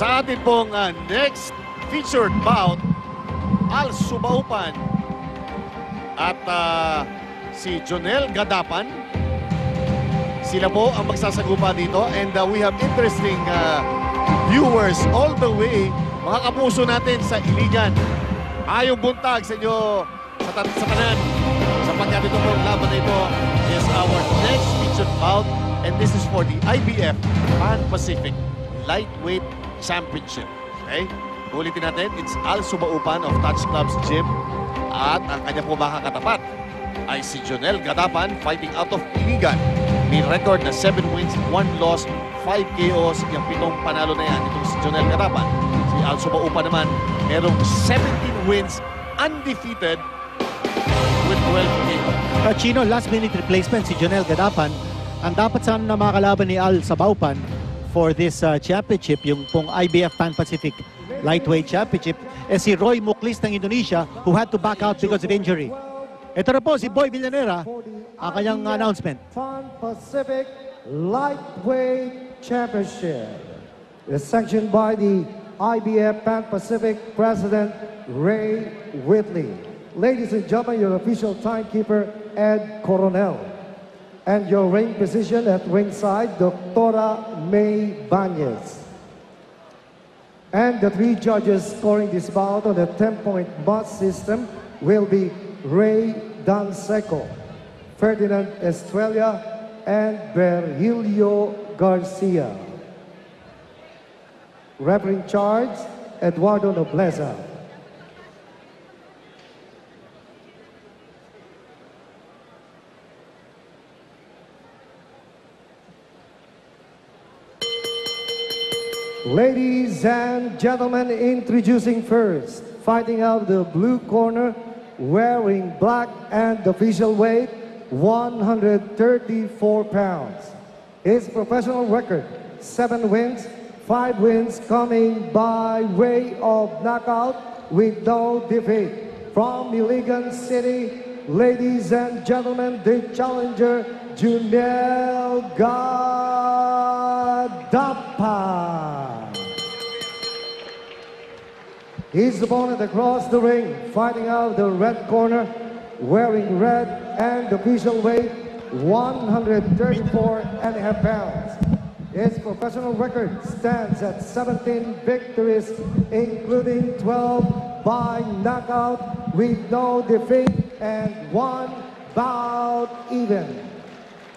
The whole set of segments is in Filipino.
Sa atin pong next featured bout, Al Subaupan at si Jonel Gadapan. Sila po ang magsasagupa dito, and we have interesting viewers all the way, mga kapuso natin sa Iligan. Ayong buntag sa inyo sa tanan. Sapagkat ito pong laban na ito is our next featured bout, and this is for the IBF Pan-Pacific Lightweight Championship. Okay? Ulitin natin, it's Al Subaupan of Touch Clubs Gym, at ang kanya po makakatapat ay si Jonel Gadapan, fighting out of Iligan. May record na 7 wins, 1 loss, 5 KOs. Yung 7 panalo na yan, itong si Jonel Gadapan. Si Al Subaupan naman, merong 17 wins, undefeated, with 12 KOs. Chino, last-minute replacement si Jonel Gadapan. Ang dapat sana na makakalaban ni Al Subaupan for this championship, yung pong IBF Pan-Pacific Lightweight Championship, si Roy Muklis ng Indonesia, who had to back out because of injury. Ito na po si Boy Villanera, ang kanyang announcement. Pan-Pacific Lightweight Championship is sanctioned by the IBF Pan-Pacific President Ray Whitley. Ladies and gentlemen, your official timekeeper, Ed Coronel. And your ring position at ringside, Doctora May Banez. And the 3 judges scoring this bout on the 10-point must system will be Ray Danseco, Ferdinand Estrella, and Virgilio Garcia. Referee in charge, Eduardo Nobleza. Ladies and gentlemen, introducing first, fighting out of the blue corner, wearing black and official weight, 134 pounds. His professional record, 7 wins, 5 wins coming by way of knockout with no defeat. From Iligan City, ladies and gentlemen, the challenger, Jonel Gadapan. His opponent across the ring, fighting out of the red corner, wearing red and official weight, 134.5 pounds. His professional record stands at 17 victories, including 12 by knockout with no defeat and 1 bout even.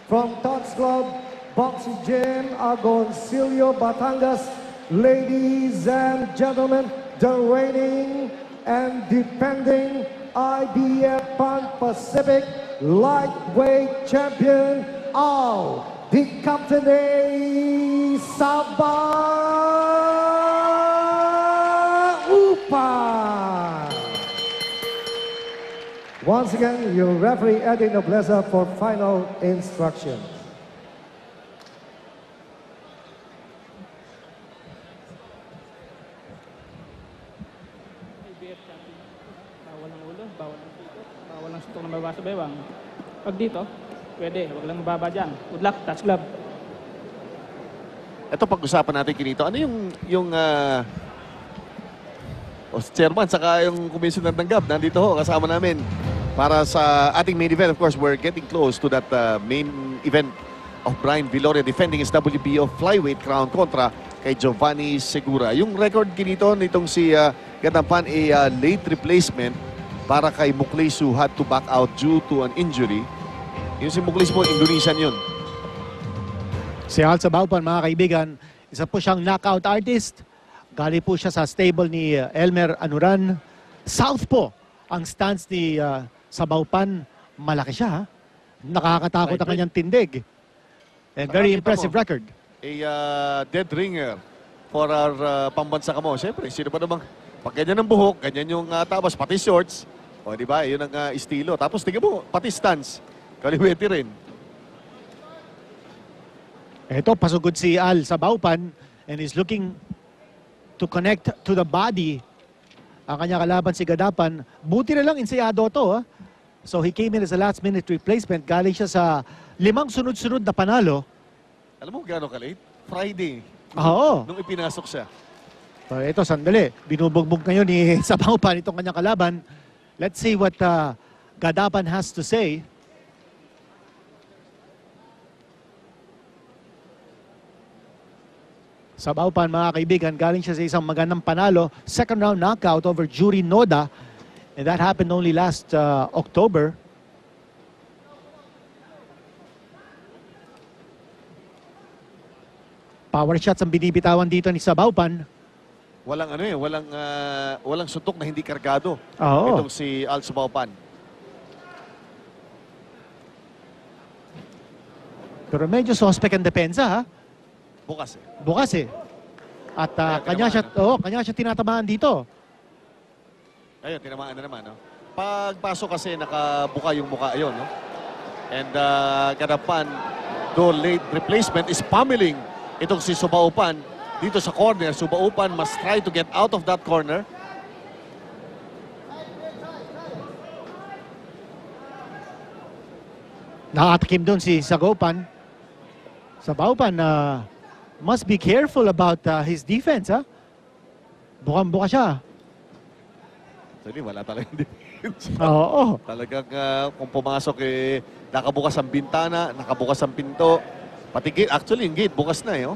From Touch Club Boxing Gym, Agoncillo, Batangas, ladies and gentlemen, the reigning and defending IBF Pan-Pacific Lightweight Champion, Al the Captain Subaupan. Once again, your referee Eddie Nobleza for final instructions. Bawal ang suntok na baba sa bewang. Pag dito, pwede. Huwag lang mababa dyan. Good luck, Touch Club. Ito pag-usapan natin kinito. Ano yung chairman saka yung commissioner ng GAB nandito ho kasama namin para sa ating main event. Of course, we're getting close to that main event of Brian Viloria defending his WBO flyweight crown kontra kay Giovanni Segura. Yung record kinito nitong si Gadapan late replacement para kay Muklis, who had to back out due to an injury. Yung si Muklis po, Indonesian yun. Si Al Subaupan, mga kaibigan, isa po siyang knockout artist. Galing po siya sa stable ni Elmer Anuran. Southpaw ang stance ni Subaupan. Malaki siya, ha? Nakakatakot ang kanyang tindig. And very impressive record. A dead ringer for our pambansa kamo. Siyempre, sino pa namang pag ganyan ang buhok, ganyan yung tapos, pati shorts. O, di ba? Yun ang estilo. Tapos, tingnan mo, pati stance. Kaliwete rin. Ito, pasugod si Al Subaupan and is looking to connect to the body. Ang kanya kalaban si Gadapan. Buti na lang, insayado to. So he came in as a last-minute replacement. Galing siya sa 5 sunod-sunod na panalo. Alam mo gano'n ka-late? Friday. Oo. Nung ipinasok siya. So, ito, sandali. Binubugbog ngayon ni Sabaupan itong kanyang kalaban. Let's see what Gadapan has to say. Sabaupan, mga kaibigan, galing siya sa isang magandang panalo. Second round knockout over Juri Noda. And that happened only last October. Power shots ang binibitawan dito ni Sabaupan. Walang walang suntok na hindi kargado. Oo. Itong si Al Subaupan. Pero medyo suspect ang depensa, ha? Bukas eh. Bukas eh. At Kaya kanya siya tinatamaan dito. Ayun, tinamaan na naman, no? Pagpasok kasi nakabuka yung mukha ayun, no? And Gadapan, though late replacement, is pummeling itong si Subaupan dito sa corner. Subaupan must try to get out of that corner. Nakatikim doon si Sabaupan. Sabaupan must be careful about his defense, ha? Bukang-buka siya. Actually, wala talagang defense. Oo. Talagang kung pumasok nakabukas ang bintana, nakabukas ang pinto. Pati gate, actually yung gate bukas na eh. Oh.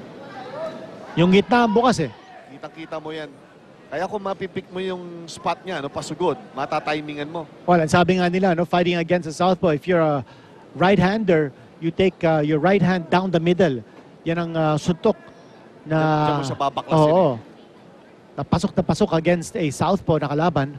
Yung gitna ang bukas eh. Kitang-kita mo yan. Kaya kung mapipik mo yung spot niya, no, pasugod, matatimingan mo. Well, ang sabi nga nila, no, fighting against a southpaw, if you're a right-hander, you take your right hand down the middle. Yan ang suntok na... Diyan mo siya babaklasin. Oo. Na pasok against a southpaw na kalaban.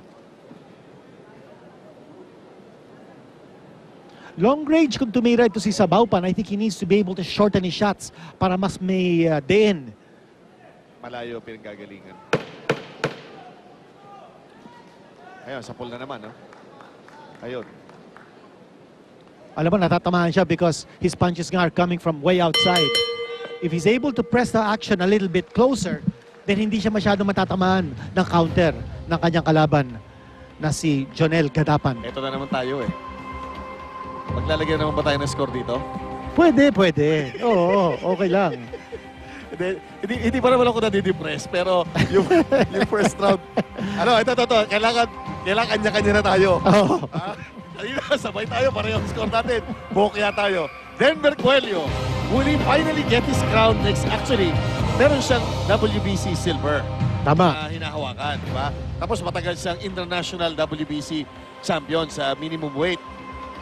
Long range kung tumira ito si Sabaupan, I think he needs to be able to shorten his shots para mas may din. Malayo pinanggagalingan. Ayun, sa pool na naman, no? Ayun. Alam mo, natatamaan siya because his punches nga are coming from way outside. If he's able to press the action a little bit closer, then hindi siya masyadong matatamaan ng counter ng kanyang kalaban na si Jonel Gadapan. Ito na naman tayo eh. Maglalagyan naman ba tayo ng score dito? Pwede. Oo, okay lang. Hindi pa naman ako nadidepress, pero yung first round, ito. Kailangan kanya-kanya na tayo. Oo. Kanina, sabay tayo, parehong score natin. Bokya tayo. Denver Coelho, will he finally get his crown next? Actually, meron siyang WBC silver Tama. na hinahawakan, di ba? Tapos matagal siyang international WBC champion sa minimum weight.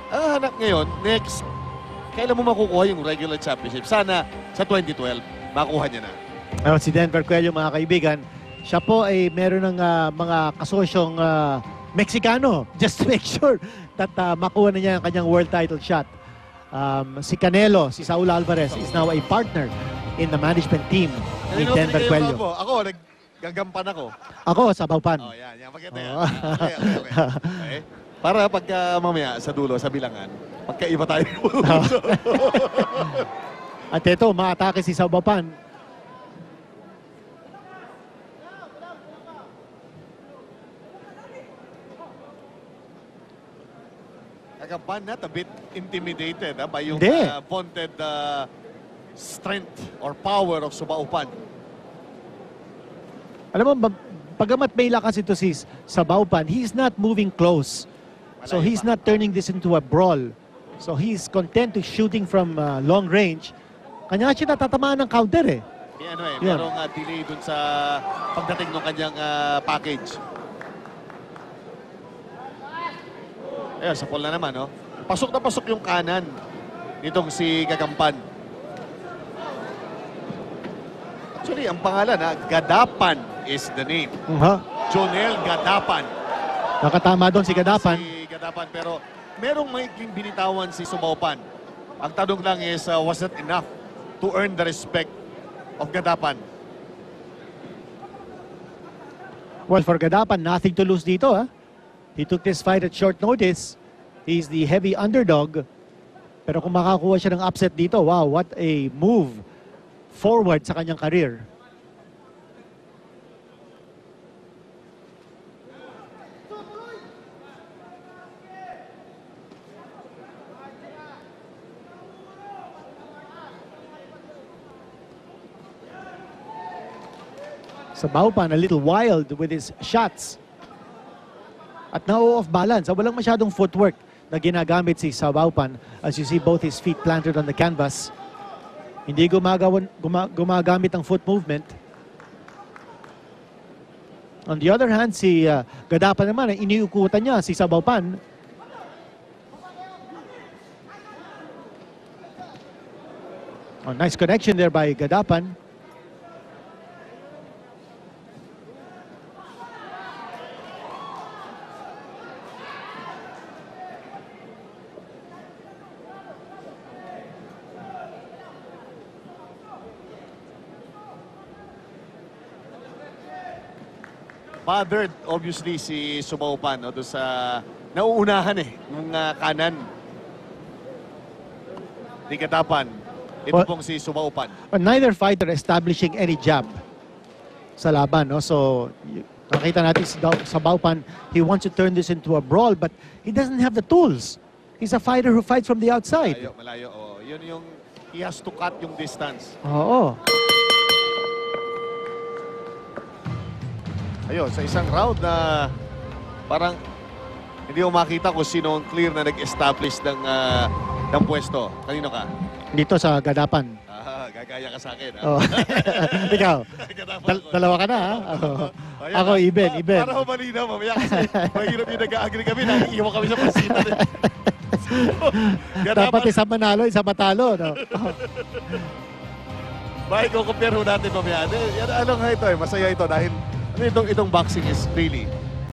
Hanap ngayon, next, kailan mo makukuha yung regular championship? Sana sa 2012, makuha niya na. Si Denver Coelho, mga kaibigan, siya po ay meron ng mga kasosyong Mexicano, just to make sure that makuha na niya ang kanyang world title shot. Si Canelo, si Saul Alvarez, is now a partner in the management team ni Denver Coelho. Ako, naggagampan ako. Ako, Sabaupan. Oh, yan. Maganda yan. Okay. Para pagka mamaya sa dulo, sa bilangan, pagkaiba tayo. At ito, maatake si Sabaupan. Gadapan not a bit intimidated by yung Hindi. vaunted strength or power of Subaupan. Alam mo, pagamat may lakas ito si Sabaupan, he's not moving close. So he's not turning this into a brawl. So he's content to shooting from long range. Kanya siya natatamaan ng counter eh. Yun. Merong delay dun sa pagdating ng kanyang package. Ayun, sa pool na naman, no? Pasok na pasok yung kanan nitong si Gagampan. Actually, ang pangalan, Gadapan is the name. Jonel Gadapan. Nakatama doon si Gadapan. Si Gadapan, pero merong maikling binitawan si Subaupan. Ang tanong lang is, was it enough to earn the respect of Gadapan? Well, for Gadapan, nothing to lose dito. He took this fight at short notice. He's the heavy underdog. Pero kung makakuha siya ng upset dito, wow, what a move forward sa kanyang career. Sabaupan a little wild with his shots. At na-off balance. Walang masyadong footwork na ginagamit si Sabaupan. As you see both his feet planted on the canvas. Hindi gumagamit ang foot movement. On the other hand, si Gadapan naman, iniukutan niya si Sabaupan. Oh, nice connection there by Gadapan. Bothered, obviously, si Subaupan no, doon sa nauunahan nung kanan ni Gadapan. Ito pong si Subaupan. But neither fighter establishing any jab sa laban. No? So, nakita natin si Sabaupan, he wants to turn this into a brawl, but he doesn't have the tools. He's a fighter who fights from the outside. Malayo, malayo. Oh, yun yung, he has to cut yung distance. Oo. Ayun, sa isang round na parang hindi mo makita kung sino ang clear na nag-establish ng pwesto. Kanino ka? Dito sa Gadapan. Gagaya ka sa akin. Oh. Ikaw, dalawa ka na, ha? Ayan, Ako, even. Para ho malinaw, mamaya kasi mahirap yung nag-agree kami, nag-iiwan kami sa pasita. Dapat isa manalo, isa matalo. No? Bakit kung compare ho natin mamaya? Ano nga ito masaya ito dahil itong boxing is really